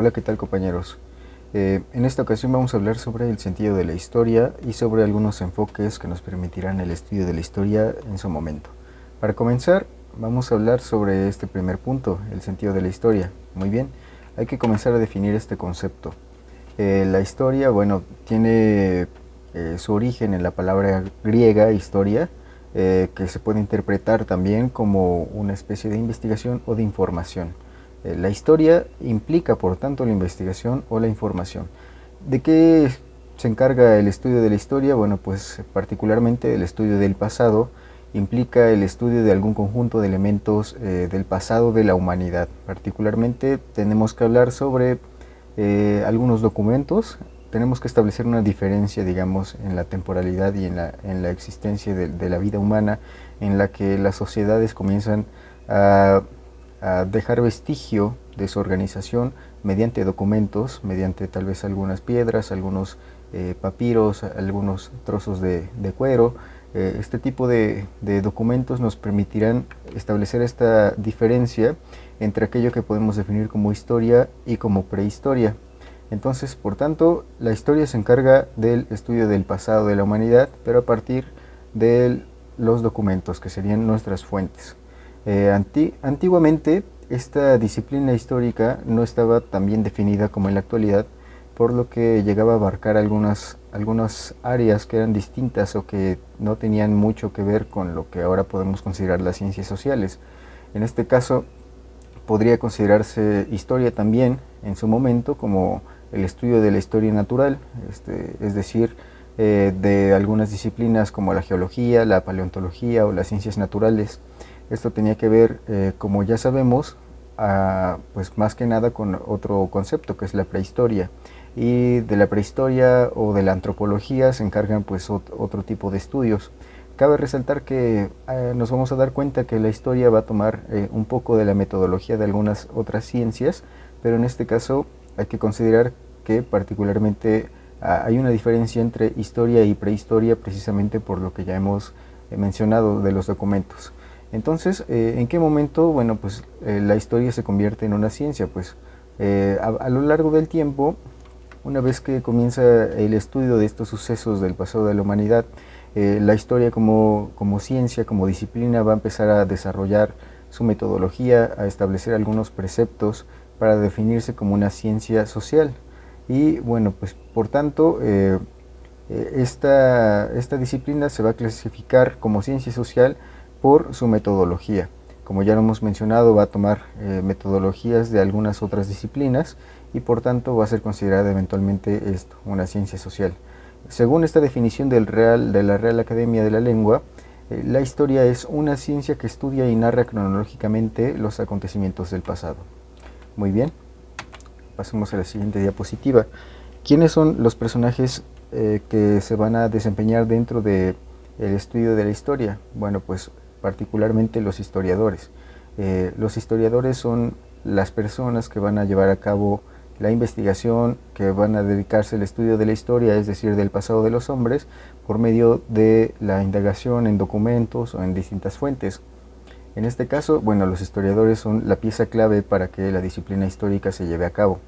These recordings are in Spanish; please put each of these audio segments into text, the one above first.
Hola, ¿qué tal compañeros? En esta ocasión vamos a hablar sobre el sentido de la historia y sobre algunos enfoques que nos permitirán el estudio de la historia en su momento. Para comenzar, vamos a hablar sobre este primer punto, el sentido de la historia. Muy bien, hay que comenzar a definir este concepto. La historia, bueno, tiene su origen en la palabra griega historia, que se puede interpretar también como una especie de investigación o de información. La historia implica, por tanto, la investigación o la información. ¿De qué se encarga el estudio de la historia? Bueno, pues particularmente el estudio del pasado implica el estudio de algún conjunto de elementos del pasado de la humanidad. Particularmente tenemos que hablar sobre algunos documentos. Tenemos que establecer una diferencia, digamos, en la temporalidad y en la existencia de la vida humana, en la que las sociedades comienzan a dejar vestigio de su organización mediante documentos, mediante tal vez algunas piedras, algunos papiros, algunos trozos de cuero. Este tipo de documentos nos permitirán establecer esta diferencia entre aquello que podemos definir como historia y como prehistoria. Entonces, por tanto, la historia se encarga del estudio del pasado de la humanidad, pero a partir de los documentos, que serían nuestras fuentes. Antiguamente, esta disciplina histórica no estaba tan bien definida como en la actualidad, por lo que llegaba a abarcar algunas áreas que eran distintas o que no tenían mucho que ver con lo que ahora podemos considerar las ciencias sociales. En este caso, podría considerarse historia también en su momento como el estudio de la historia natural, es decir, de algunas disciplinas como la geología, la paleontología o las ciencias naturales. Esto tenía que ver, como ya sabemos, pues más que nada con otro concepto que es la prehistoria. Y de la prehistoria o de la antropología se encargan pues otro tipo de estudios. Cabe resaltar que nos vamos a dar cuenta que la historia va a tomar un poco de la metodología de algunas otras ciencias, pero en este caso hay que considerar que particularmente hay una diferencia entre historia y prehistoria precisamente por lo que ya hemos mencionado de los documentos. Entonces, ¿en qué momento? Bueno, pues la historia se convierte en una ciencia, pues a lo largo del tiempo, una vez que comienza el estudio de estos sucesos del pasado de la humanidad, la historia como ciencia, como disciplina, va a empezar a desarrollar su metodología, a establecer algunos preceptos para definirse como una ciencia social. Y bueno, pues por tanto, esta disciplina se va a clasificar como ciencia social por su metodología. Como ya lo hemos mencionado, va a tomar metodologías de algunas otras disciplinas y por tanto va a ser considerada eventualmente esto, una ciencia social. Según esta definición de la Real Academia de la Lengua, la historia es una ciencia que estudia y narra cronológicamente los acontecimientos del pasado. Muy bien, pasemos a la siguiente diapositiva. ¿Quiénes son los personajes que se van a desempeñar dentro del estudio de la historia? Bueno, pues particularmente los historiadores. Los historiadores son las personas que van a llevar a cabo la investigación, que van a dedicarse al estudio de la historia, es decir, del pasado de los hombres, por medio de la indagación en documentos o en distintas fuentes. En este caso, bueno, los historiadores son la pieza clave para que la disciplina histórica se lleve a cabo.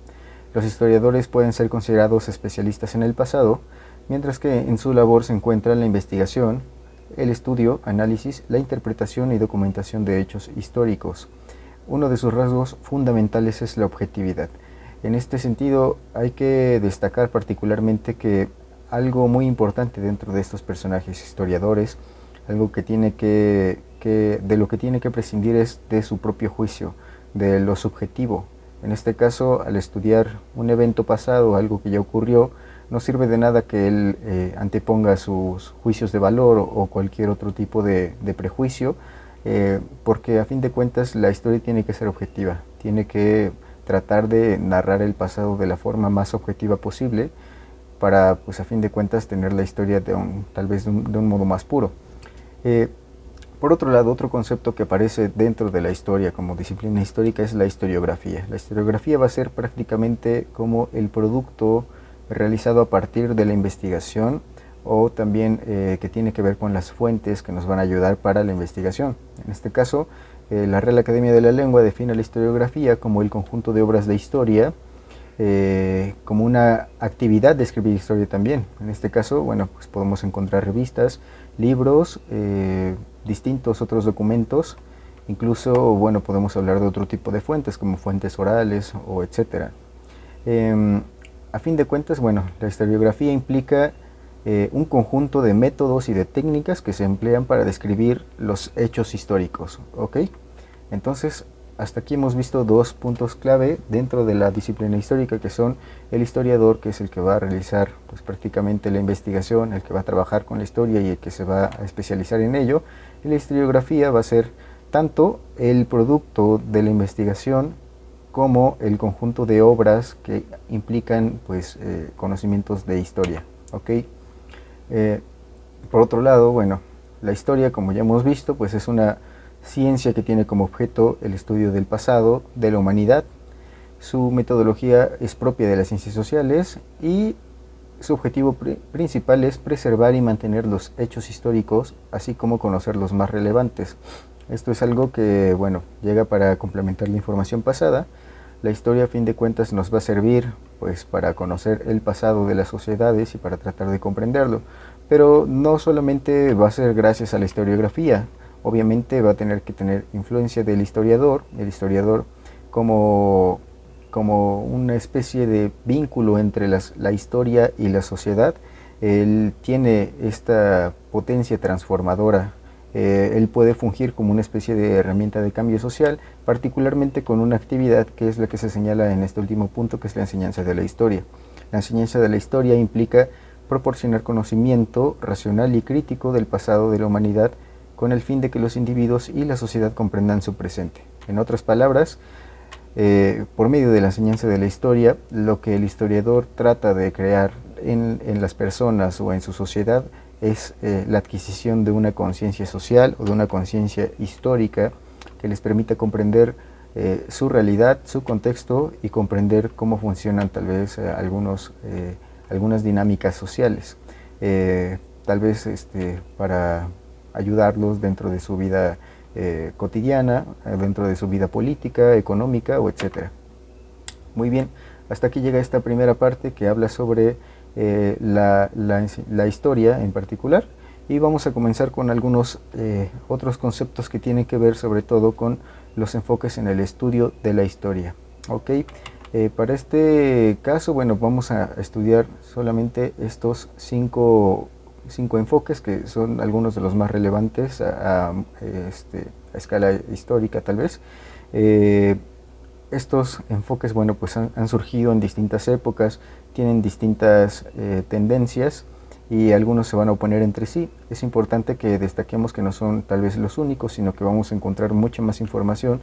Los historiadores pueden ser considerados especialistas en el pasado, mientras que en su labor se encuentra la investigación, el estudio, análisis, la interpretación y documentación de hechos históricos. Uno de sus rasgos fundamentales es la objetividad. En este sentido, hay que destacar particularmente que algo muy importante dentro de estos personajes historiadores, algo que de lo que tiene que prescindir es de su propio juicio, de lo subjetivo. En este caso, al estudiar un evento pasado, algo que ya ocurrió, no sirve de nada que él anteponga sus juicios de valor o cualquier otro tipo de prejuicio, porque a fin de cuentas la historia tiene que ser objetiva, tiene que tratar de narrar el pasado de la forma más objetiva posible para, pues a fin de cuentas, tener la historia tal vez de un modo más puro. Por otro lado, otro concepto que aparece dentro de la historia como disciplina histórica es la historiografía. La historiografía va a ser prácticamente como el producto realizado a partir de la investigación o también que tiene que ver con las fuentes que nos van a ayudar para la investigación. En este caso, la Real Academia de la Lengua define la historiografía como el conjunto de obras de historia como una actividad de escribir historia también. En este caso, bueno, pues podemos encontrar revistas, libros, distintos otros documentos, incluso, bueno, podemos hablar de otro tipo de fuentes como fuentes orales o etcétera. A fin de cuentas, bueno, la historiografía implica un conjunto de métodos y de técnicas que se emplean para describir los hechos históricos, ¿ok? Entonces, hasta aquí hemos visto dos puntos clave dentro de la disciplina histórica, que son el historiador, que es el que va a realizar pues, prácticamente la investigación, el que va a trabajar con la historia y el que se va a especializar en ello. Y la historiografía va a ser tanto el producto de la investigación como el conjunto de obras que implican pues, conocimientos de historia, ¿ok? Por otro lado, bueno, la historia, como ya hemos visto, pues es una ciencia que tiene como objeto el estudio del pasado de la humanidad. Su metodología es propia de las ciencias sociales y su objetivo principal es preservar y mantener los hechos históricos, así como conocer los más relevantes. Esto es algo que, bueno, llega para complementar la información pasada. La historia, a fin de cuentas, nos va a servir pues, para conocer el pasado de las sociedades y para tratar de comprenderlo. Pero no solamente va a ser gracias a la historiografía, obviamente va a tener que tener influencia del historiador, el historiador como una especie de vínculo entre la historia y la sociedad. Él tiene esta potencia transformadora. Él puede fungir como una especie de herramienta de cambio social, particularmente con una actividad que es la que se señala en este último punto, que es la enseñanza de la historia. La enseñanza de la historia implica proporcionar conocimiento racional y crítico del pasado de la humanidad con el fin de que los individuos y la sociedad comprendan su presente. En otras palabras, por medio de la enseñanza de la historia, lo que el historiador trata de crear en las personas o en su sociedad es la adquisición de una conciencia social o de una conciencia histórica que les permita comprender su realidad, su contexto y comprender cómo funcionan tal vez algunas dinámicas sociales, tal vez para ayudarlos dentro de su vida cotidiana, dentro de su vida política, económica o etcétera. Muy bien, hasta aquí llega esta primera parte que habla sobre la historia en particular, y vamos a comenzar con algunos otros conceptos que tienen que ver sobre todo con los enfoques en el estudio de la historia. ¿Ok? Para este caso, bueno, vamos a estudiar solamente estos cinco enfoques que son algunos de los más relevantes a escala histórica tal vez. Estos enfoques, bueno, pues han surgido en distintas épocas, tienen distintas tendencias y algunos se van a oponer entre sí. Es importante que destaquemos que no son tal vez los únicos, sino que vamos a encontrar mucha más información.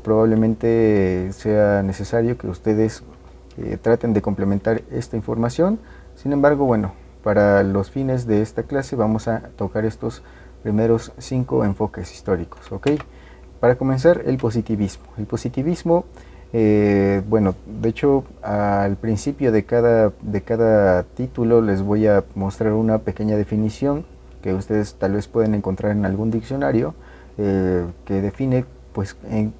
Probablemente sea necesario que ustedes traten de complementar esta información. Sin embargo, bueno, para los fines de esta clase vamos a tocar estos primeros 5 enfoques históricos, ¿ok? Para comenzar, el positivismo. El positivismo, bueno, de hecho, al principio de cada título les voy a mostrar una pequeña definición que ustedes tal vez pueden encontrar en algún diccionario, que define pues en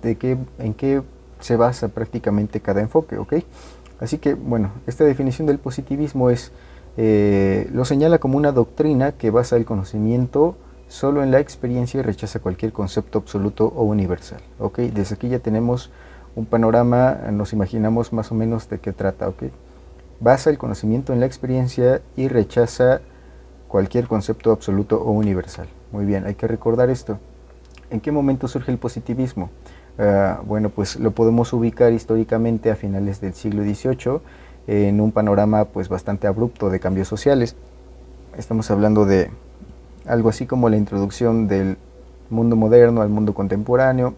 qué se basa prácticamente cada enfoque, ¿ok? Así que, bueno, esta definición del positivismo lo señala como una doctrina que basa el conocimiento solo en la experiencia y rechaza cualquier concepto absoluto o universal. ¿Ok? Desde aquí ya tenemos un panorama, nos imaginamos más o menos de qué trata. ¿Ok? Basa el conocimiento en la experiencia y rechaza cualquier concepto absoluto o universal. Muy bien, hay que recordar esto. ¿En qué momento surge el positivismo? Bueno, pues lo podemos ubicar históricamente a finales del siglo XVIII en un panorama pues bastante abrupto de cambios sociales. Estamos hablando de algo así como la introducción del mundo moderno al mundo contemporáneo.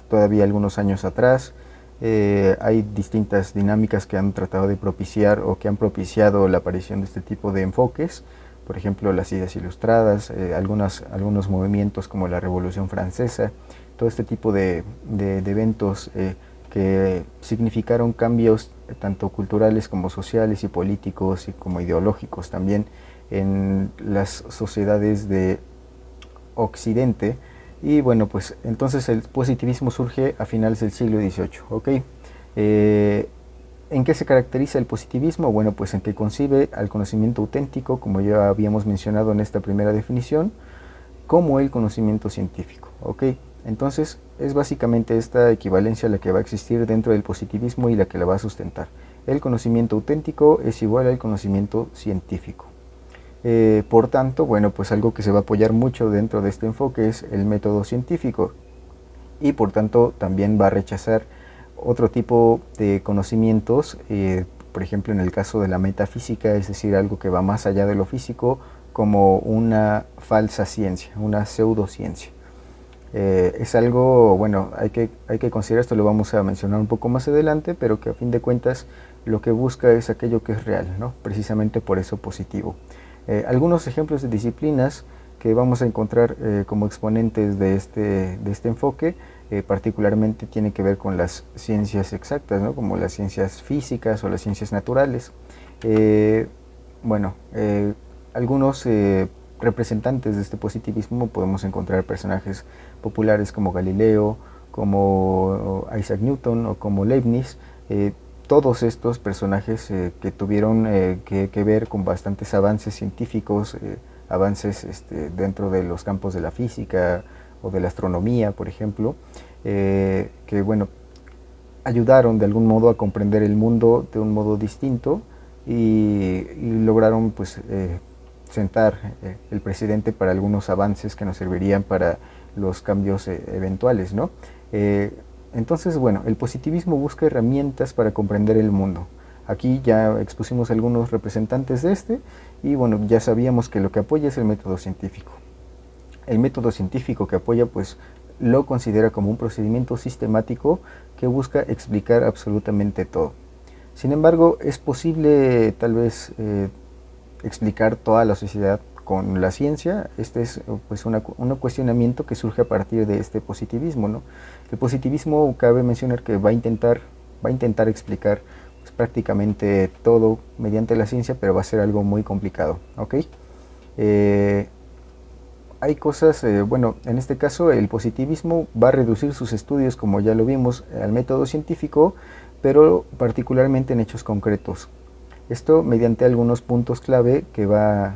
Todavía algunos años atrás hay distintas dinámicas que han tratado de propiciar o que han propiciado la aparición de este tipo de enfoques. Por ejemplo, las ideas ilustradas, algunos movimientos como la Revolución Francesa, todo este tipo de eventos que significaron cambios tanto culturales como sociales y políticos y como ideológicos también en las sociedades de Occidente. Y bueno, pues entonces el positivismo surge a finales del siglo XVIII, ¿ok? ¿En qué se caracteriza el positivismo? Bueno, pues en que concibe al conocimiento auténtico, como ya habíamos mencionado en esta primera definición, como el conocimiento científico, ¿ok? Entonces es básicamente esta equivalencia la que va a existir dentro del positivismo y la que la va a sustentar. El conocimiento auténtico es igual al conocimiento científico. Por tanto, bueno, pues algo que se va a apoyar mucho dentro de este enfoque es el método científico, y por tanto también va a rechazar otro tipo de conocimientos, por ejemplo en el caso de la metafísica, es decir, algo que va más allá de lo físico, como una falsa ciencia, una pseudociencia. Es algo, bueno, hay que considerar, esto lo vamos a mencionar un poco más adelante, pero que a fin de cuentas lo que busca es aquello que es real, ¿no? Precisamente por eso positivo. Algunos ejemplos de disciplinas que vamos a encontrar como exponentes de este enfoque, particularmente tiene que ver con las ciencias exactas, ¿no? Como las ciencias físicas o las ciencias naturales. Bueno, algunos representantes de este positivismo podemos encontrar personajes populares como Galileo, como Isaac Newton o como Leibniz. Todos estos personajes que tuvieron que ver con bastantes avances científicos, avances dentro de los campos de la física o de la astronomía, por ejemplo, que bueno, ayudaron de algún modo a comprender el mundo de un modo distinto y lograron pues sentar el precedente para algunos avances que nos servirían para los cambios eventuales, ¿no? Entonces, bueno, el positivismo busca herramientas para comprender el mundo. Aquí ya expusimos algunos representantes de y bueno, ya sabíamos que lo que apoya es el método científico. El método científico que apoya pues lo considera como un procedimiento sistemático que busca explicar absolutamente todo. Sin embargo, es posible tal vez explicar toda la sociedad con la ciencia. Este es pues un cuestionamiento que surge a partir de este positivismo, ¿no? El positivismo, cabe mencionar que va a intentar explicar pues, prácticamente todo mediante la ciencia, pero va a ser algo muy complicado, ¿ok? Hay cosas, bueno, en este caso el positivismo va a reducir sus estudios, como ya lo vimos, al método científico, pero particularmente en hechos concretos. Esto mediante algunos puntos clave que va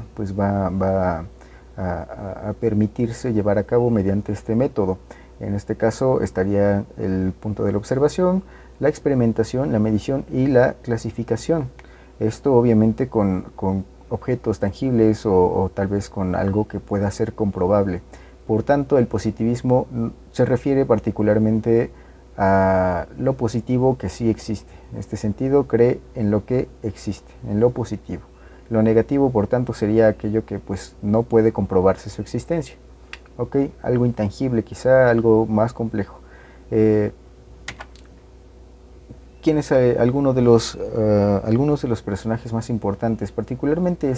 a permitirse llevar a cabo mediante este método. En este caso estaría el punto de la observación, la experimentación, la medición y la clasificación. Esto obviamente con objetos tangibles o tal vez con algo que pueda ser comprobable. Por tanto, el positivismo se refiere particularmente a lo positivo que sí existe. En este sentido, cree en lo que existe, en lo positivo. Lo negativo, por tanto, sería aquello que pues no puede comprobarse su existencia. ¿Ok? Algo intangible, quizá algo más complejo. ¿Quién es algunos de los personajes más importantes? Particularmente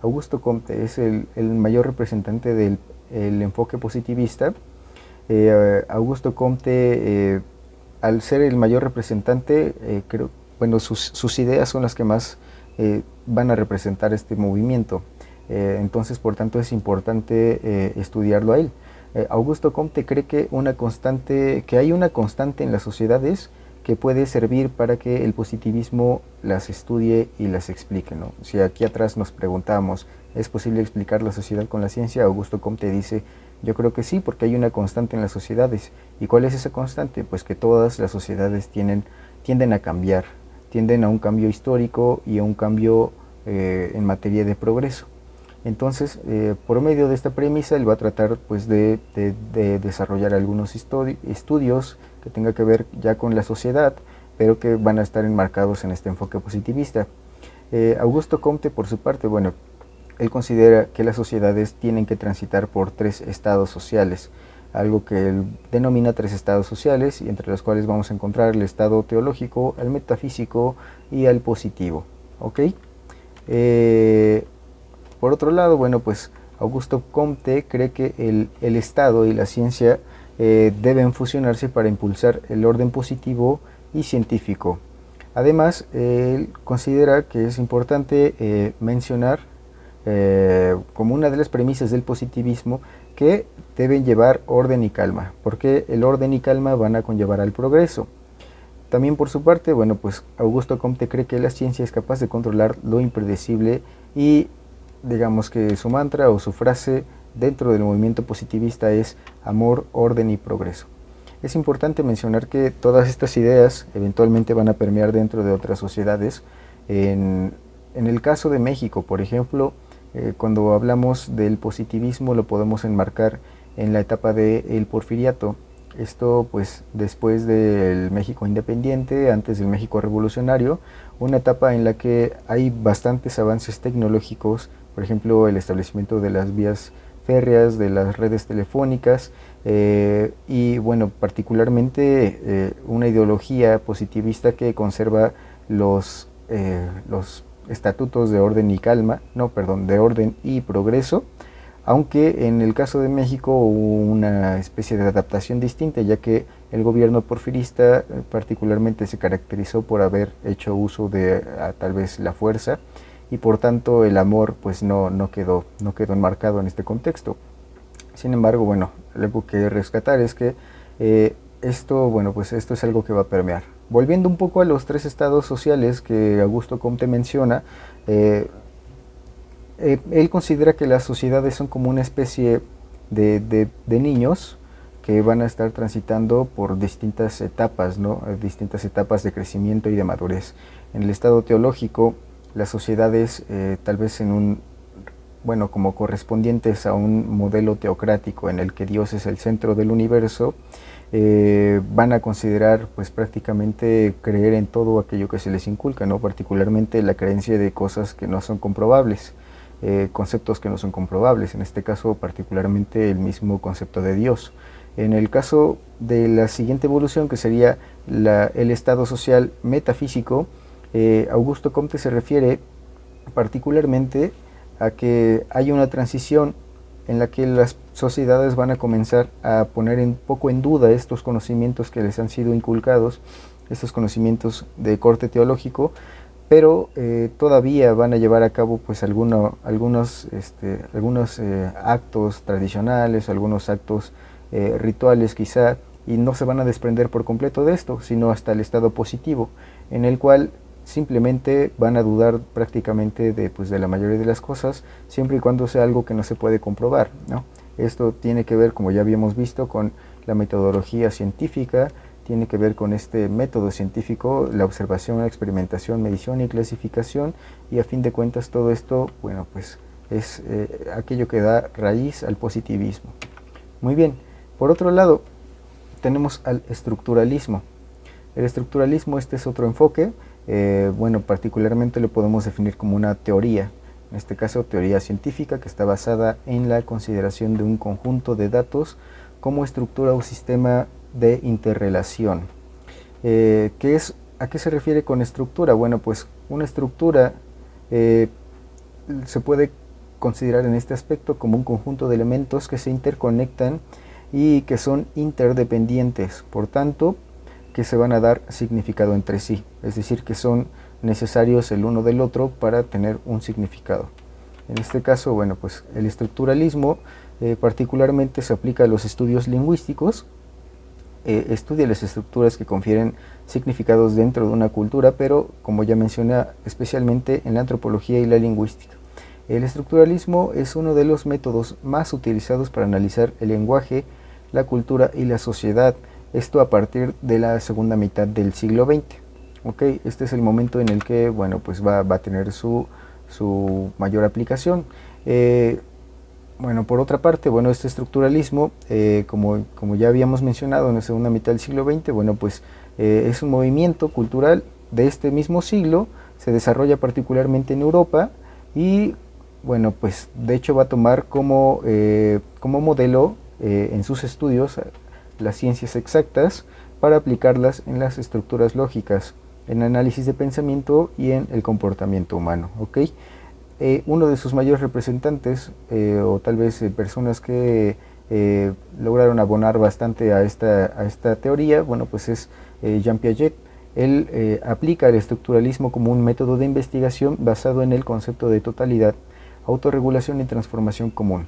Augusto Comte, es el mayor representante del enfoque positivista. Augusto Comte, al ser el mayor representante, creo, bueno, sus ideas son las que más van a representar este movimiento. Entonces, por tanto, es importante estudiarlo a él. Augusto Comte cree que hay una constante en las sociedades que puede servir para que el positivismo las estudie y las explique, ¿no? Si aquí atrás nos preguntamos, ¿es posible explicar la sociedad con la ciencia? Augusto Comte dice, yo creo que sí, porque hay una constante en las sociedades. ¿Y cuál es esa constante? Pues que todas las sociedades tienden a cambiar, tienden a un cambio histórico y a un cambio en materia de progreso. Entonces, por medio de esta premisa, él va a tratar pues, de desarrollar algunos estudios que tenga que ver ya con la sociedad, pero que van a estar enmarcados en este enfoque positivista. Augusto Comte, por su parte, bueno, él considera que las sociedades tienen que transitar por 3 estados sociales, algo que él denomina 3 estados sociales, y entre los cuales vamos a encontrar el estado teológico, el metafísico y el positivo. ¿Ok? Por otro lado, bueno, pues Augusto Comte cree que el Estado y la ciencia deben fusionarse para impulsar el orden positivo y científico. Además, él considera que es importante mencionar como una de las premisas del positivismo que deben llevar orden y calma, porque el orden y calma van a conllevar al progreso. También por su parte, bueno, pues Augusto Comte cree que la ciencia es capaz de controlar lo impredecible y digamos que su mantra o su frase dentro del movimiento positivista es amor, orden y progreso. Es importante mencionar que todas estas ideas eventualmente van a permear dentro de otras sociedades. En el caso de México, por ejemplo, cuando hablamos del positivismo lo podemos enmarcar en la etapa del porfiriato. Esto pues después del México independiente, antes del México revolucionario, una etapa en la que hay bastantes avances tecnológicos, por ejemplo el establecimiento de las vías férreas, de las redes telefónicas y bueno, particularmente una ideología positivista que conserva los estatutos de orden y calma, no, perdón, de orden y progreso, aunque en el caso de México hubo una especie de adaptación distinta, ya que el gobierno porfirista particularmente se caracterizó por haber hecho uso de tal vez la fuerza y por tanto el amor pues no quedó enmarcado en este contexto. Sin embargo, bueno, algo que rescatar es que esto es algo que va a permear. Volviendo un poco a los tres estados sociales que Augusto Comte menciona, él considera que las sociedades son como una especie de niños que van a estar transitando por distintas etapas, ¿no? Distintas etapas de crecimiento y de madurez. En el estado teológico, las sociedades tal vez bueno, como correspondientes a un modelo teocrático en el que Dios es el centro del universo, van a considerar pues prácticamente creer en todo aquello que se les inculca, ¿no? Particularmente la creencia de cosas que no son comprobables. Conceptos que no son comprobables, en este caso particularmente el mismo concepto de Dios. En el caso de la siguiente evolución, que sería el estado social metafísico, Augusto Comte se refiere particularmente a que hay una transición en la que las sociedades van a comenzar a poner un poco en duda estos conocimientos que les han sido inculcados, estos conocimientos de corte teológico, pero todavía van a llevar a cabo pues algunos actos tradicionales, algunos actos rituales quizá, y no se van a desprender por completo de esto, sino hasta el estado positivo, en el cual simplemente van a dudar prácticamente de la mayoría de las cosas, siempre y cuando sea algo que no se puede comprobar, ¿no? Esto tiene que ver, como ya habíamos visto, con la metodología científica, tiene que ver con este método científico, la observación, la experimentación, medición y clasificación, y a fin de cuentas todo esto, bueno, pues es aquello que da raíz al positivismo. Muy bien, por otro lado, tenemos al estructuralismo. El estructuralismo, este es otro enfoque, bueno, particularmente lo podemos definir como una teoría, en este caso teoría científica que está basada en la consideración de un conjunto de datos como estructura o sistema de interrelación. ¿A qué se refiere con estructura? Bueno, pues una estructura se puede considerar en este aspecto como un conjunto de elementos que se interconectan y que son interdependientes, por tanto, que se van a dar significado entre sí, es decir, que son necesarios el uno del otro para tener un significado. En este caso, bueno, pues el estructuralismo particularmente se aplica a los estudios lingüísticos, estudia las estructuras que confieren significados dentro de una cultura, pero como ya mencioné, especialmente en la antropología y la lingüística. El estructuralismo es uno de los métodos más utilizados para analizar el lenguaje, la cultura y la sociedad, esto a partir de la segunda mitad del siglo XX. Okay, este es el momento en el que, bueno, pues va a tener su mayor aplicación. Bueno, por otra parte, bueno, este estructuralismo, como ya habíamos mencionado en la segunda mitad del siglo XX, bueno, pues es un movimiento cultural de este mismo siglo, se desarrolla particularmente en Europa y, bueno, pues de hecho va a tomar como modelo en sus estudios las ciencias exactas para aplicarlas en las estructuras lógicas, en análisis de pensamiento y en el comportamiento humano. ¿Okay? Uno de sus mayores representantes, o tal vez personas que lograron abonar bastante a esta teoría, bueno, pues es Jean Piaget. Él aplica el estructuralismo como un método de investigación basado en el concepto de totalidad, autorregulación y transformación común.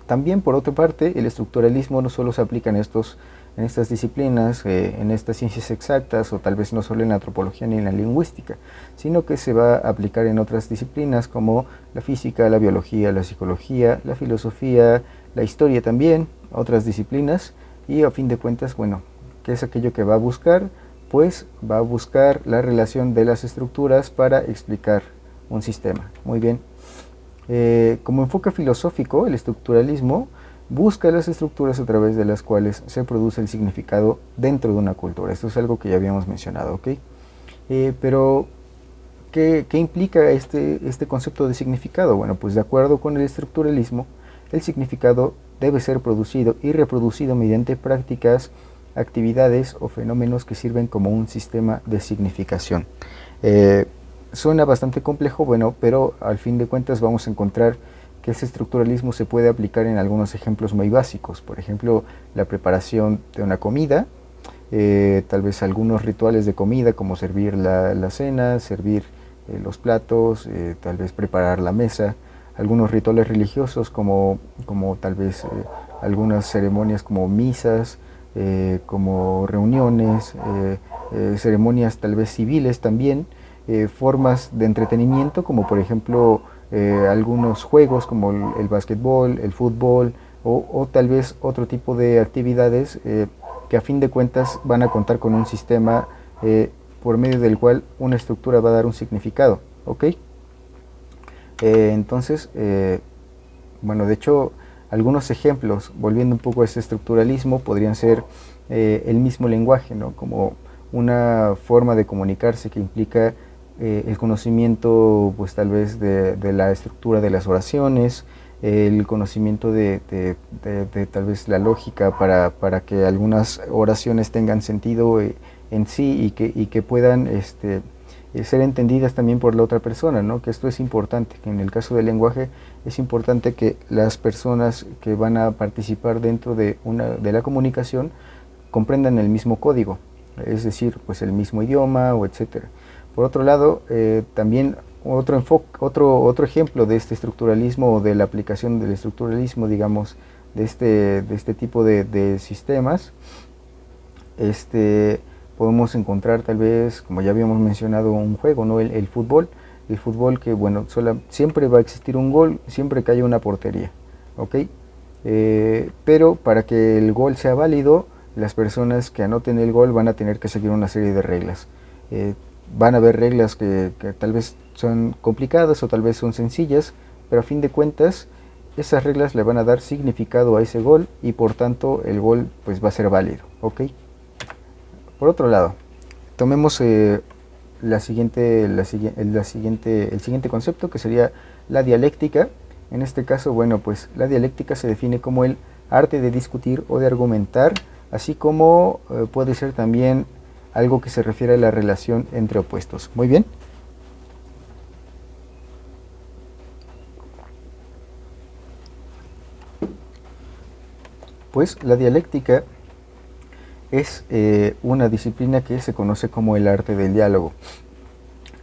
También, por otra parte, el estructuralismo no solo se aplica en estos en estas disciplinas, en estas ciencias exactas, o tal vez no solo en la antropología ni en la lingüística, sino que se va a aplicar en otras disciplinas como la física, la biología, la psicología, la filosofía, la historia también, otras disciplinas, y a fin de cuentas, bueno, ¿qué es aquello que va a buscar? Pues va a buscar la relación de las estructuras para explicar un sistema. Muy bien. Como enfoque filosófico, el estructuralismo busca las estructuras a través de las cuales se produce el significado dentro de una cultura. Esto es algo que ya habíamos mencionado, ¿ok? Pero, ¿qué implica este concepto de significado? Bueno, pues de acuerdo con el estructuralismo, el significado debe ser producido y reproducido mediante prácticas, actividades o fenómenos que sirven como un sistema de significación. Suena bastante complejo, bueno, pero al fin de cuentas vamos a encontrar que ese estructuralismo se puede aplicar en algunos ejemplos muy básicos. Por ejemplo, la preparación de una comida, tal vez algunos rituales de comida como servir la cena, servir los platos, tal vez preparar la mesa, algunos rituales religiosos como tal vez algunas ceremonias como misas, como reuniones, ceremonias tal vez civiles también, formas de entretenimiento como por ejemplo algunos juegos como el básquetbol, el fútbol o tal vez otro tipo de actividades que a fin de cuentas van a contar con un sistema por medio del cual una estructura va a dar un significado, ¿ok? Entonces, bueno, de hecho, algunos ejemplos, volviendo un poco a ese estructuralismo, podrían ser el mismo lenguaje, ¿no? Como una forma de comunicarse que implica el conocimiento, pues tal vez de la estructura de las oraciones, el conocimiento de tal vez la lógica para que algunas oraciones tengan sentido en sí y que puedan ser entendidas también por la otra persona, ¿no? Que esto es importante, que en el caso del lenguaje es importante que las personas que van a participar dentro de la comunicación comprendan el mismo código, es decir, pues el mismo idioma o etcétera. Por otro lado, también otro ejemplo de este estructuralismo o de la aplicación del estructuralismo, digamos, de este tipo de sistemas, podemos encontrar tal vez, como ya habíamos mencionado, un juego, ¿no? El fútbol. El fútbol que, bueno, siempre va a existir un gol, siempre que haya una portería, ¿ok? Pero para que el gol sea válido, las personas que anoten el gol van a tener que seguir una serie de reglas. Van a haber reglas que tal vez son complicadas o tal vez son sencillas, pero a fin de cuentas esas reglas le van a dar significado a ese gol y por tanto el gol pues va a ser válido, ¿ok? Por otro lado, tomemos el siguiente concepto, que sería la dialéctica. En este caso, bueno, pues la dialéctica se define como el arte de discutir o de argumentar, así como puede ser también algo que se refiere a la relación entre opuestos. Muy bien. Pues la dialéctica es una disciplina que se conoce como el arte del diálogo.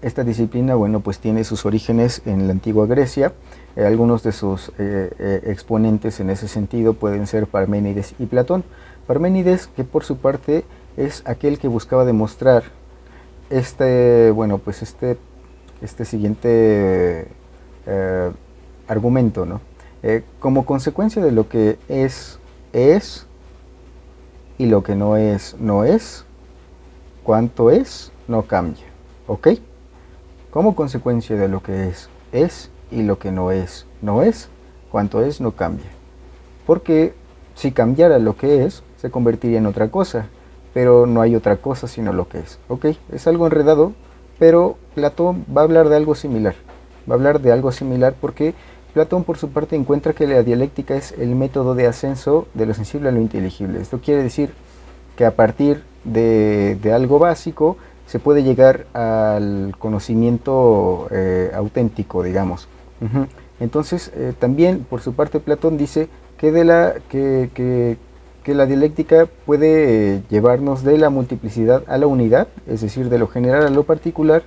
Esta disciplina, bueno, pues tiene sus orígenes en la antigua Grecia. Algunos de sus exponentes en ese sentido pueden ser Parménides y Platón. Parménides, que por su parte es aquel que buscaba demostrar este siguiente argumento, ¿no? Como consecuencia de lo que es, y lo que no es, no es, cuanto es, no cambia, ¿ok? Como consecuencia de lo que es, y lo que no es, no es, cuanto es, no cambia. Porque si cambiara lo que es, se convertiría en otra cosa, pero no hay otra cosa sino lo que es, ¿ok? Es algo enredado, pero Platón va a hablar de algo similar. Va a hablar de algo similar porque Platón, por su parte, encuentra que la dialéctica es el método de ascenso de lo sensible a lo inteligible. Esto quiere decir que a partir de algo básico se puede llegar al conocimiento auténtico, digamos. Entonces, también, por su parte, Platón dice que la dialéctica puede llevarnos de la multiplicidad a la unidad, es decir, de lo general a lo particular,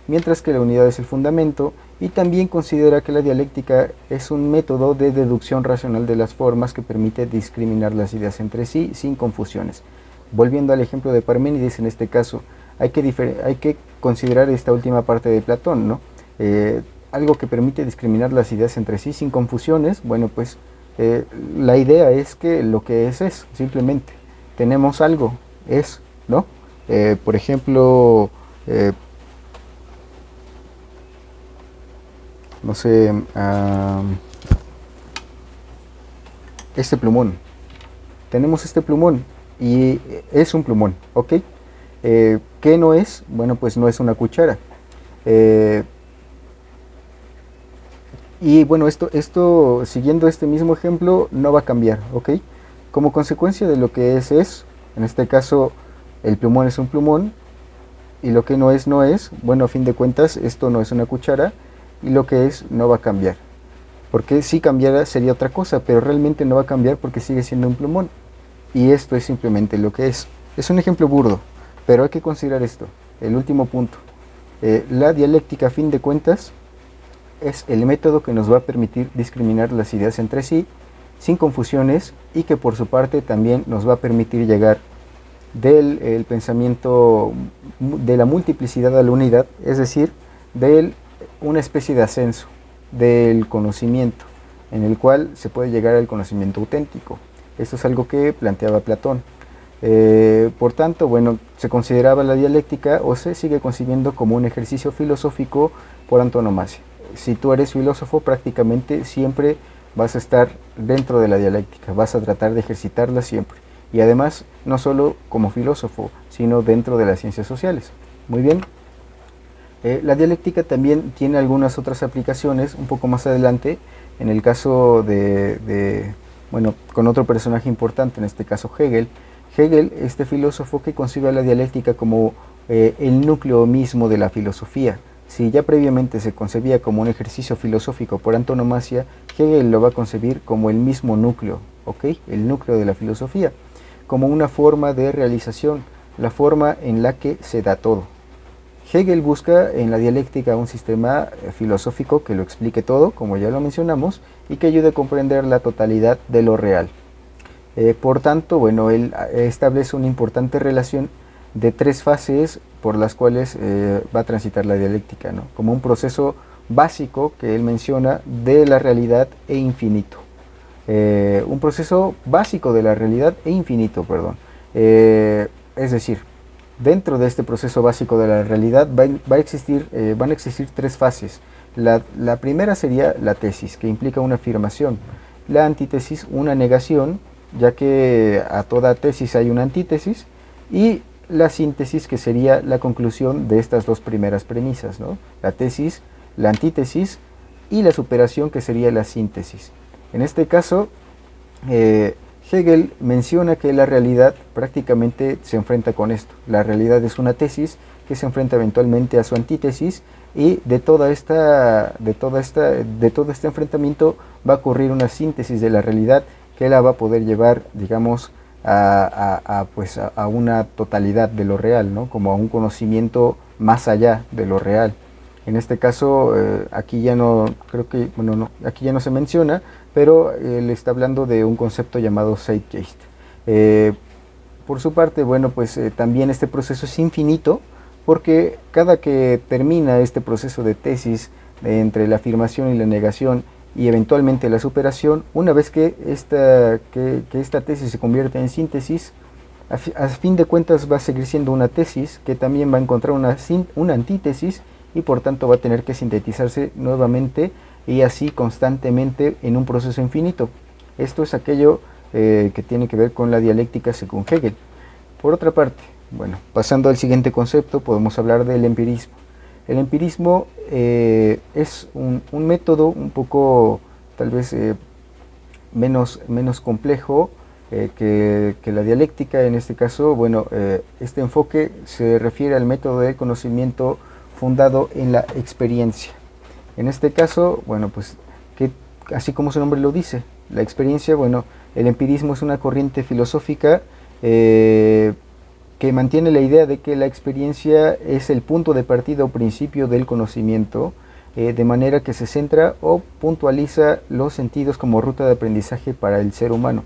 mientras que la unidad es el fundamento y también considera que la dialéctica es un método de deducción racional de las formas que permite discriminar las ideas entre sí sin confusiones. Volviendo al ejemplo de Parménides, en este caso, hay que considerar esta última parte de Platón, ¿no? Algo que permite discriminar las ideas entre sí sin confusiones. Bueno, pues la idea es que lo que es, simplemente. Tenemos algo, es, ¿no? Por ejemplo, no sé, este plumón. Tenemos este plumón y es un plumón, ¿ok? ¿Qué no es? Bueno, pues no es una cuchara. Y bueno, esto, siguiendo este mismo ejemplo, no va a cambiar, ¿ok? Como consecuencia de lo que es, en este caso, el plumón es un plumón, y lo que no es, no es. Bueno, a fin de cuentas, esto no es una cuchara, y lo que es no va a cambiar. Porque si cambiara sería otra cosa, pero realmente no va a cambiar porque sigue siendo un plumón. Y esto es simplemente lo que es. Es un ejemplo burdo, pero hay que considerar esto, el último punto. La dialéctica, a fin de cuentas, es el método que nos va a permitir discriminar las ideas entre sí, sin confusiones, y que por su parte también nos va a permitir llegar del pensamiento de la multiplicidad a la unidad, es decir, de una especie de ascenso del conocimiento, en el cual se puede llegar al conocimiento auténtico. Esto es algo que planteaba Platón. Por tanto, bueno, se consideraba la dialéctica, o se sigue concibiendo, como un ejercicio filosófico por antonomasia. Si tú eres filósofo, prácticamente siempre vas a estar dentro de la dialéctica, vas a tratar de ejercitarla siempre. Y además, no solo como filósofo, sino dentro de las ciencias sociales. Muy bien. La dialéctica también tiene algunas otras aplicaciones un poco más adelante, en el caso bueno, con otro personaje importante, en este caso Hegel. Hegel, este filósofo que concibe a la dialéctica como el núcleo mismo de la filosofía. Si ya previamente se concebía como un ejercicio filosófico por antonomasia, Hegel lo va a concebir como el mismo núcleo, ¿ok? El núcleo de la filosofía, como una forma de realización, la forma en la que se da todo. Hegel busca en la dialéctica un sistema filosófico que lo explique todo, como ya lo mencionamos, y que ayude a comprender la totalidad de lo real. Por tanto, bueno, él establece una importante relación de tres fases por las cuales va a transitar la dialéctica, ¿no? Como un proceso básico que él menciona de la realidad e infinito. Un proceso básico de la realidad e infinito, perdón. Es decir, dentro de este proceso básico de la realidad van a existir tres fases. La primera sería la tesis, que implica una afirmación. La antítesis, una negación, ya que a toda tesis hay una antítesis. Y la síntesis, que sería la conclusión de estas dos primeras premisas, ¿no? La tesis, la antítesis, y la superación, que sería la síntesis. En este caso, Hegel menciona que la realidad prácticamente se enfrenta con esto. La realidad es una tesis que se enfrenta eventualmente a su antítesis, y de todo este enfrentamiento va a ocurrir una síntesis de la realidad que la va a poder llevar, digamos, a una totalidad de lo real, ¿no? Como a un conocimiento más allá de lo real. En este caso, aquí ya no, creo que, bueno, no, aquí ya no se menciona, pero él está hablando de un concepto llamado Zeitgeist. Por su parte, bueno, pues también este proceso es infinito, porque cada que termina este proceso de tesis entre la afirmación y la negación, y eventualmente la superación, una vez que esta tesis se convierte en síntesis, a fin de cuentas va a seguir siendo una tesis que también va a encontrar una antítesis, y por tanto va a tener que sintetizarse nuevamente, y así constantemente en un proceso infinito. Esto es aquello que tiene que ver con la dialéctica según Hegel. Por otra parte, bueno, pasando al siguiente concepto, podemos hablar del empirismo. El empirismo es un método un poco, tal vez, menos complejo que la dialéctica. En este caso, bueno, este enfoque se refiere al método de conocimiento fundado en la experiencia. En este caso, bueno, pues, así como su nombre lo dice, la experiencia, bueno, el empirismo es una corriente filosófica que mantiene la idea de que la experiencia es el punto de partida o principio del conocimiento, de manera que se centra o puntualiza los sentidos como ruta de aprendizaje para el ser humano.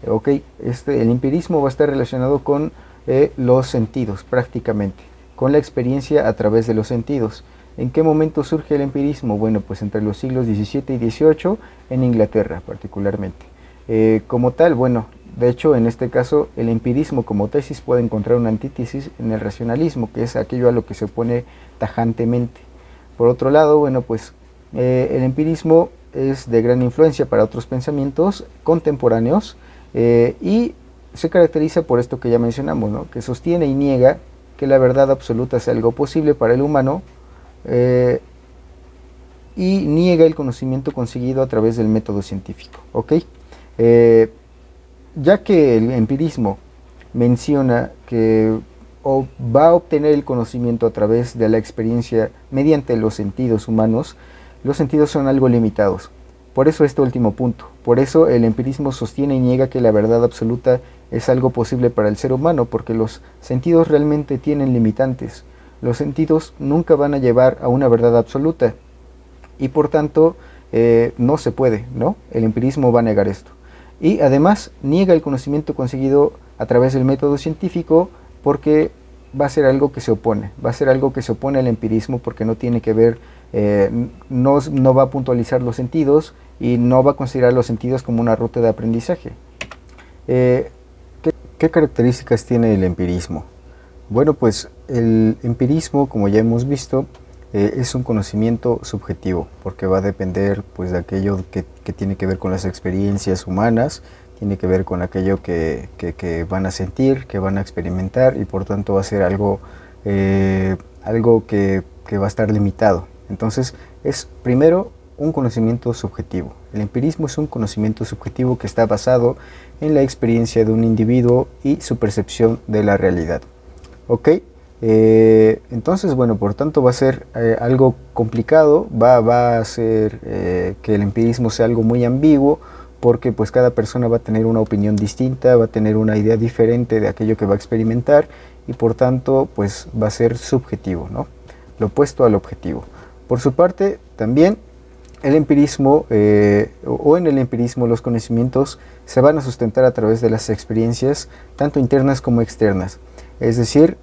Ok, el empirismo va a estar relacionado con los sentidos prácticamente, con la experiencia a través de los sentidos. ¿En qué momento surge el empirismo? Bueno, pues entre los siglos XVII y XVIII en Inglaterra particularmente. Como tal, bueno, de hecho en este caso el empirismo como tesis puede encontrar una antítesis en el racionalismo, que es aquello a lo que se opone tajantemente. Por otro lado, bueno, pues el empirismo es de gran influencia para otros pensamientos contemporáneos y se caracteriza por esto que ya mencionamos, ¿no? Que sostiene y niega que la verdad absoluta sea algo posible para el humano y niega el conocimiento conseguido a través del método científico. ¿Ok? Ya que el empirismo menciona que va a obtener el conocimiento a través de la experiencia mediante los sentidos humanos, los sentidos son algo limitados. Por eso este último punto. Por eso el empirismo sostiene y niega que la verdad absoluta es algo posible para el ser humano, porque los sentidos realmente tienen limitantes. Los sentidos nunca van a llevar a una verdad absoluta y por tanto no se puede, ¿no? El empirismo va a negar esto. Y además niega el conocimiento conseguido a través del método científico porque va a ser algo que se opone, va a ser algo que se opone al empirismo porque no tiene que ver, no va a puntualizar los sentidos y no va a considerar los sentidos como una ruta de aprendizaje. ¿Qué características tiene el empirismo? Bueno, pues el empirismo, como ya hemos visto, es un conocimiento subjetivo, porque va a depender pues, de aquello que tiene que ver con las experiencias humanas, tiene que ver con aquello que van a sentir, que van a experimentar, y por tanto va a ser algo que va a estar limitado. Entonces, es primero un conocimiento subjetivo. El empirismo es un conocimiento subjetivo que está basado en la experiencia de un individuo y su percepción de la realidad. ¿Ok? Entonces, bueno, por tanto va a ser algo complicado, va a ser que el empirismo sea algo muy ambiguo, porque pues cada persona va a tener una opinión distinta, va a tener una idea diferente de aquello que va a experimentar y por tanto pues va a ser subjetivo, ¿no? Lo opuesto al objetivo. Por su parte, también el empirismo o en el empirismo los conocimientos se van a sustentar a través de las experiencias tanto internas como externas, es decir,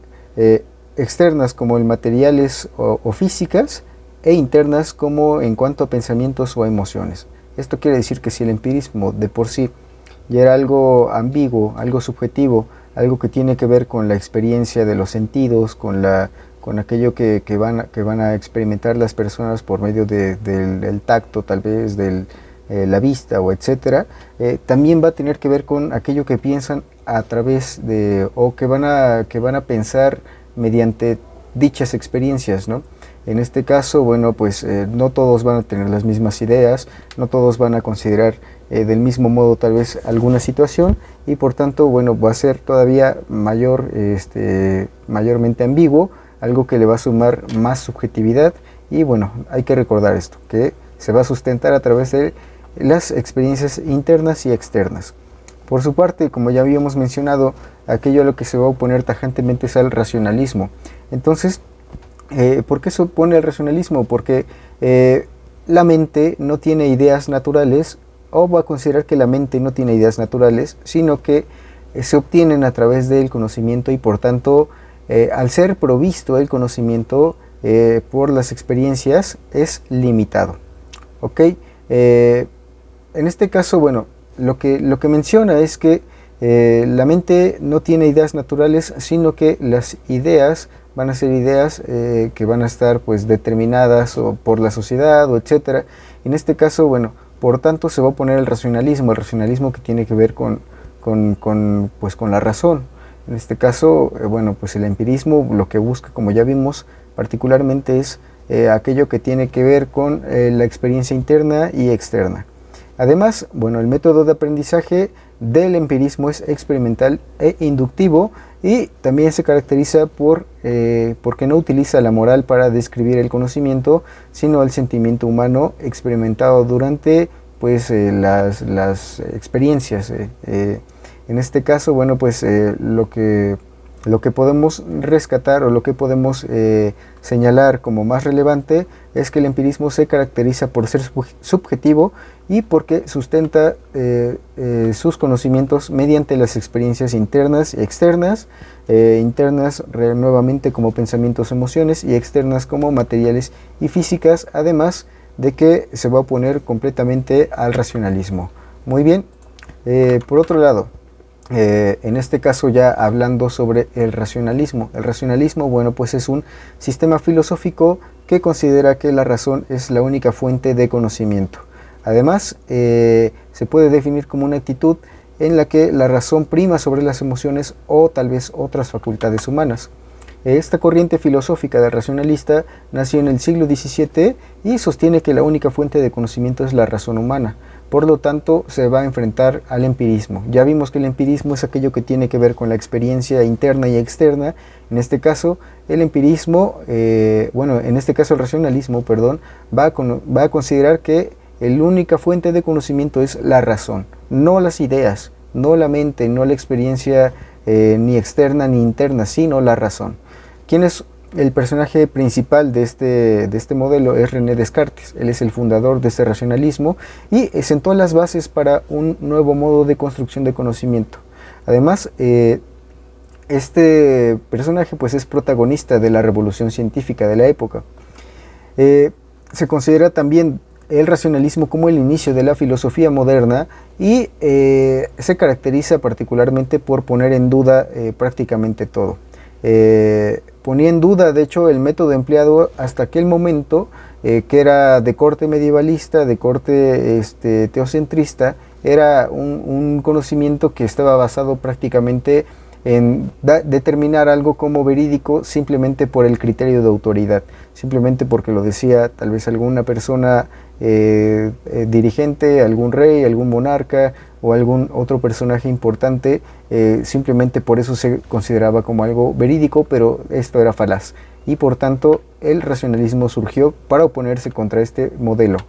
externas como en materiales o físicas e internas como en cuanto a pensamientos o emociones. Esto quiere decir que si el empirismo de por sí ya era algo ambiguo, algo subjetivo, algo que tiene que ver con la experiencia de los sentidos, con aquello que van a experimentar las personas por medio del tacto, tal vez de la vista o etcétera, también va a tener que ver con aquello que piensan a través de, o que van a pensar mediante dichas experiencias, ¿no? En este caso, bueno, pues no todos van a tener las mismas ideas, no todos van a considerar del mismo modo tal vez alguna situación y por tanto, bueno, va a ser todavía mayormente ambiguo, algo que le va a sumar más subjetividad y bueno, hay que recordar esto, que se va a sustentar a través de las experiencias internas y externas. Por su parte, como ya habíamos mencionado, aquello a lo que se va a oponer tajantemente es al racionalismo. Entonces, ¿por qué se opone al racionalismo? Porque la mente no tiene ideas naturales, o va a considerar que la mente no tiene ideas naturales, sino que se obtienen a través del conocimiento y por tanto, al ser provisto el conocimiento por las experiencias, es limitado. ¿Ok? En este caso, bueno, lo que menciona es que la mente no tiene ideas naturales, sino que las ideas van a ser ideas que van a estar pues determinadas o por la sociedad o etcétera. En este caso, bueno, por tanto se va a oponer el racionalismo que tiene que ver con la razón. En este caso, bueno, pues el empirismo lo que busca, como ya vimos, particularmente es aquello que tiene que ver con la experiencia interna y externa. Además, bueno, el método de aprendizaje del empirismo es experimental e inductivo y también se caracteriza porque no utiliza la moral para describir el conocimiento, sino el sentimiento humano experimentado durante pues, las experiencias. En este caso, bueno, pues lo que Lo que podemos rescatar o lo que podemos señalar como más relevante es que el empirismo se caracteriza por ser subjetivo y porque sustenta sus conocimientos mediante las experiencias internas y externas, internas nuevamente como pensamientos, emociones, y externas como materiales y físicas, además de que se va a oponer completamente al racionalismo. Muy bien, por otro lado, en este caso ya hablando sobre el racionalismo. El racionalismo, bueno, pues es un sistema filosófico que considera que la razón es la única fuente de conocimiento. Además, se puede definir como una actitud en la que la razón prima sobre las emociones o tal vez otras facultades humanas. Esta corriente filosófica del racionalista nació en el siglo XVII y sostiene que la única fuente de conocimiento es la razón humana. Por lo tanto, se va a enfrentar al empirismo. Ya vimos que el empirismo es aquello que tiene que ver con la experiencia interna y externa. En este caso, el empirismo, en este caso el racionalismo, perdón, va a considerar que la única fuente de conocimiento es la razón, no las ideas, no la mente, no la experiencia ni externa ni interna, sino la razón. ¿Quién es el personaje principal de este modelo? Es René Descartes. Él es el fundador de este racionalismo y sentó las bases para un nuevo modo de construcción de conocimiento. Además, este personaje pues es protagonista de la revolución científica de la época. Se considera también el racionalismo como el inicio de la filosofía moderna y se caracteriza particularmente por poner en duda prácticamente todo. Ponía en duda, de hecho, el método empleado hasta aquel momento, que era de corte medievalista, de corte teocentrista. Era un conocimiento que estaba basado prácticamente en determinar algo como verídico simplemente por el criterio de autoridad, simplemente porque lo decía tal vez alguna persona dirigente, algún rey, algún monarca o algún otro personaje importante, simplemente por eso se consideraba como algo verídico, pero esto era falaz y por tanto el racionalismo surgió para oponerse contra este modelo.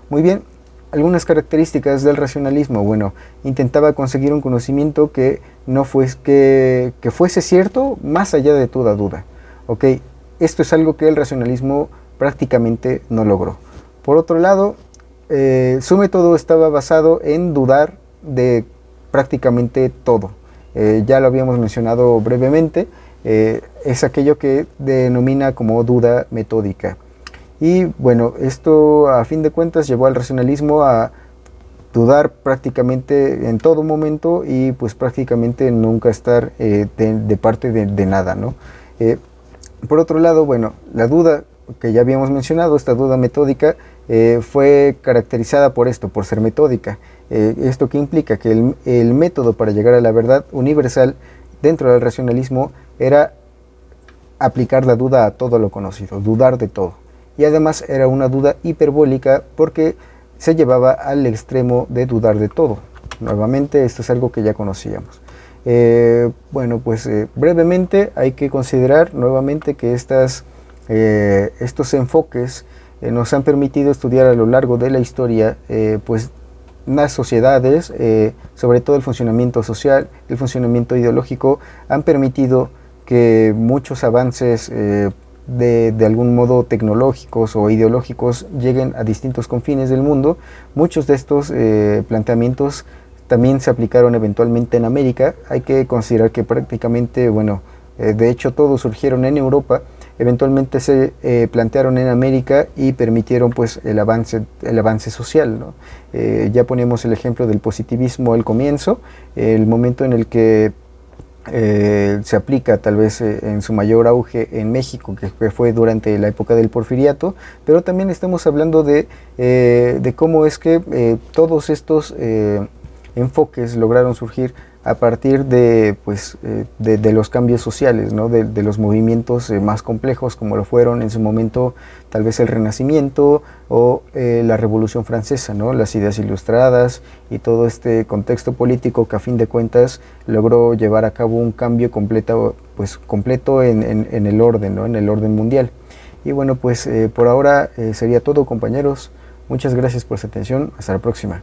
Muy bien, algunas características del racionalismo. Bueno, intentaba conseguir un conocimiento que no fuese, que fuese cierto más allá de toda duda. ¿Ok? Esto es algo que el racionalismo prácticamente no logró. Por otro lado, su método estaba basado en dudar de prácticamente todo. Ya lo habíamos mencionado brevemente, es aquello que denomina como duda metódica. Y bueno, esto a fin de cuentas llevó al racionalismo a dudar prácticamente en todo momento y pues prácticamente nunca estar de parte de nada, ¿no? Por otro lado, bueno, la duda que ya habíamos mencionado, esta duda metódica, fue caracterizada por esto, por ser metódica. ¿Esto qué implica? Que el método para llegar a la verdad universal dentro del racionalismo era aplicar la duda a todo lo conocido, dudar de todo. Y además era una duda hiperbólica porque se llevaba al extremo de dudar de todo. Nuevamente, esto es algo que ya conocíamos. Brevemente hay que considerar nuevamente que estos enfoques nos han permitido estudiar a lo largo de la historia las sociedades, sobre todo el funcionamiento social, el funcionamiento ideológico, han permitido que muchos avances de algún modo tecnológicos o ideológicos lleguen a distintos confines del mundo. Muchos de estos planteamientos también se aplicaron eventualmente en América. Hay que considerar que prácticamente, de hecho todos surgieron en Europa, eventualmente se plantearon en América y permitieron pues el avance social, ¿no? Ya ponemos el ejemplo del positivismo al comienzo, el momento en el que se aplica tal vez en su mayor auge en México, que fue durante la época del Porfiriato, pero también estamos hablando de cómo es que todos estos enfoques lograron surgir a partir de los cambios sociales, ¿no? de los movimientos más complejos, como lo fueron en su momento tal vez el Renacimiento o la Revolución Francesa, ¿no? Las ideas ilustradas y todo este contexto político que a fin de cuentas logró llevar a cabo un cambio completo en el orden, ¿no? En el orden mundial. Y bueno, por ahora sería todo, compañeros. Muchas gracias por su atención. Hasta la próxima.